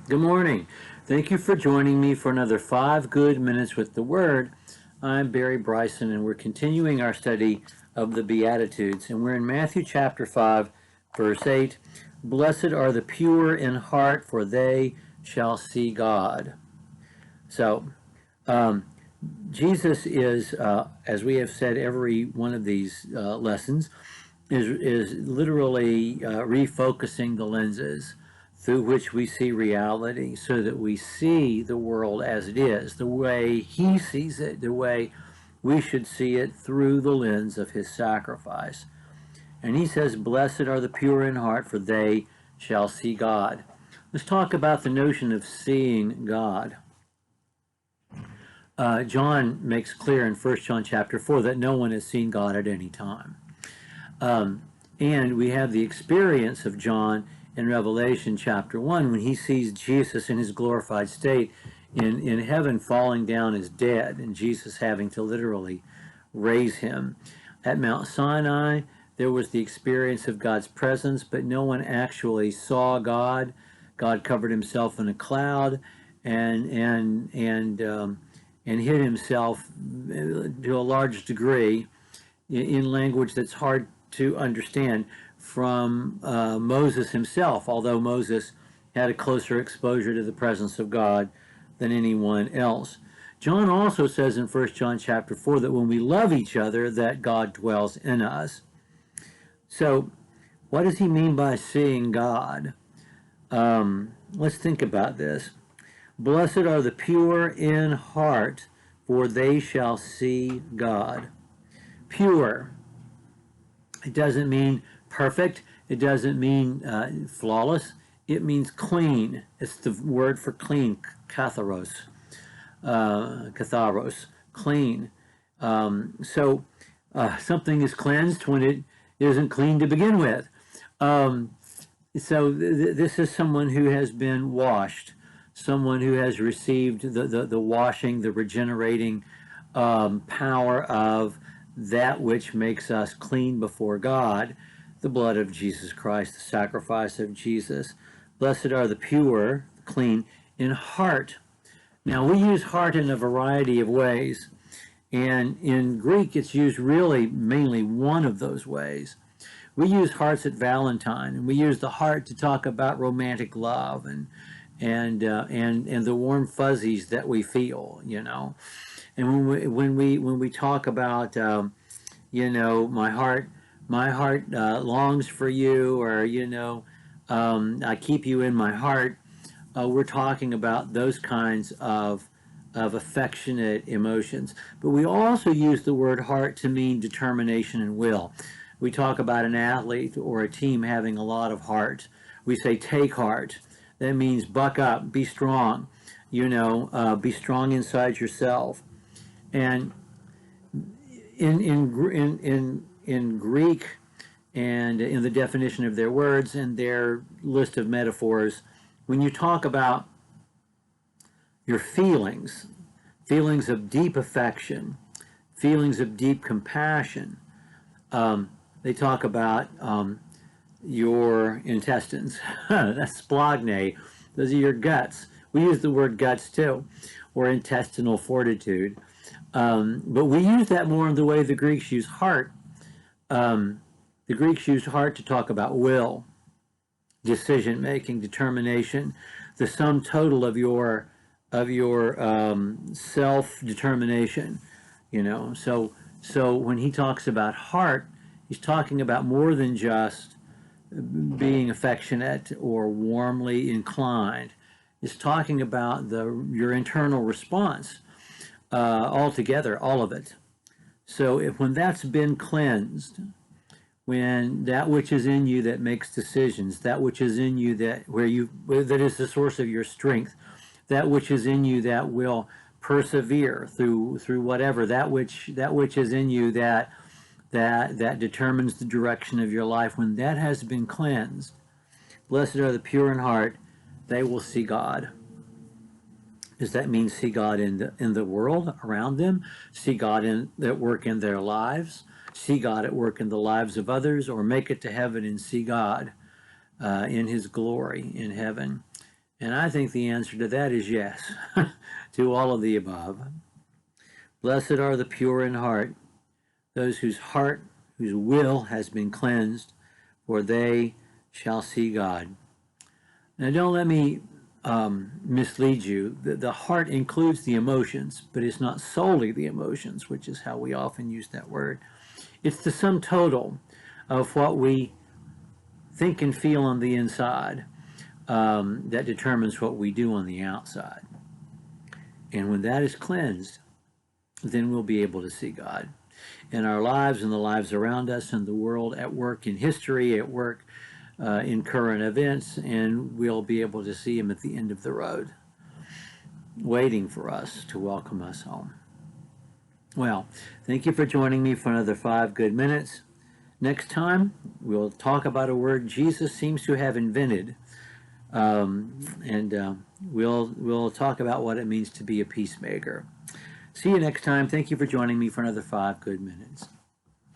Good morning. Thank you for joining me for another 5 good minutes with the Word. I'm Barry Bryson, and we're continuing our study of the Beatitudes, and we're in Matthew chapter 5, verse 8. Blessed are the pure in heart, for they shall see God. So, Jesus is, as we have said every one of these lessons, is literally refocusing the lenses through which we see reality so that we see the world as it is, the way he sees it, the way we should see it through the lens of his sacrifice. And he says, blessed are the pure in heart, for they shall see God. Let's talk about the notion of seeing God. John makes clear in 1 John chapter 4 that no one has seen God at any time. And we have the experience of John in Revelation chapter 1 when he sees Jesus in his glorified state in heaven falling down as dead, and Jesus having to literally raise him. At Mount Sinai, there was the experience of God's presence, but no one actually saw God. God covered himself in a cloud and hid himself to a large degree in language that's hard to understand from Moses himself, although Moses had a closer exposure to the presence of God than anyone else. John also says in 1 John chapter 4 that when we love each other, that God dwells in us. So what does he mean by seeing God? Let's think about this. Blessed are the pure in heart, for they shall see God. Pure. It doesn't mean perfect. It doesn't mean flawless. It means clean. It's the word for clean, katharos, clean. So something is cleansed when it isn't clean to begin with. This is someone who has been washed, someone who has received the washing, the regenerating power of that which makes us clean before God, the blood of Jesus Christ, the sacrifice of Jesus. Blessed are the pure, clean in heart. Now, we use heart in a variety of ways, and in Greek it's used really mainly one of those ways. We use hearts at Valentine, and we use the heart to talk about romantic love and the warm fuzzies that we feel, you know. And when we talk about my heart longs for you, or I keep you in my heart, we're talking about those kinds of affectionate emotions. But we also use the word heart to mean determination and will. We talk about an athlete or a team having a lot of heart. We say take heart. That means buck up, be strong, be strong inside yourself. And in Greek, and in the definition of their words and their list of metaphors, when you talk about your feelings of deep affection, feelings of deep compassion, they talk about your intestines. That's splagnae. Those are your guts. We use the word guts too, or intestinal fortitude. But we use that more in the way the Greeks use heart. The Greeks used heart to talk about will, decision-making, determination, the sum total of your self-determination. So when he talks about heart, he's talking about more than just being affectionate or warmly inclined. He's talking about your internal response altogether, all of it. So when that's been cleansed, when that which is in you that makes decisions, that which is in you that is the source of your strength, that which is in you that will persevere through whatever, that which is in you that determines the direction of your life, when that has been cleansed, blessed are the pure in heart, they will see God. Does that mean see God in the world around them? See God at work in their lives? See God at work in the lives of others? Or make it to heaven and see God in his glory in heaven? And I think the answer to that is yes, to all of the above. Blessed are the pure in heart, those whose will has been cleansed, for they shall see God. Now, don't let me mislead you. The heart includes the emotions, but it's not solely the emotions, which is how we often use that word. It's the sum total of what we think and feel on the inside that determines what we do on the outside. And when that is cleansed, then we'll be able to see God in our lives and the lives around us and the world, at work in history, at work in current events, and we'll be able to see Him at the end of the road, waiting for us to welcome us home. Well, thank you for joining me for another 5 good minutes. Next time, we'll talk about a word Jesus seems to have invented, and we'll talk about what it means to be a peacemaker. See you next time. Thank you for joining me for another 5 good minutes.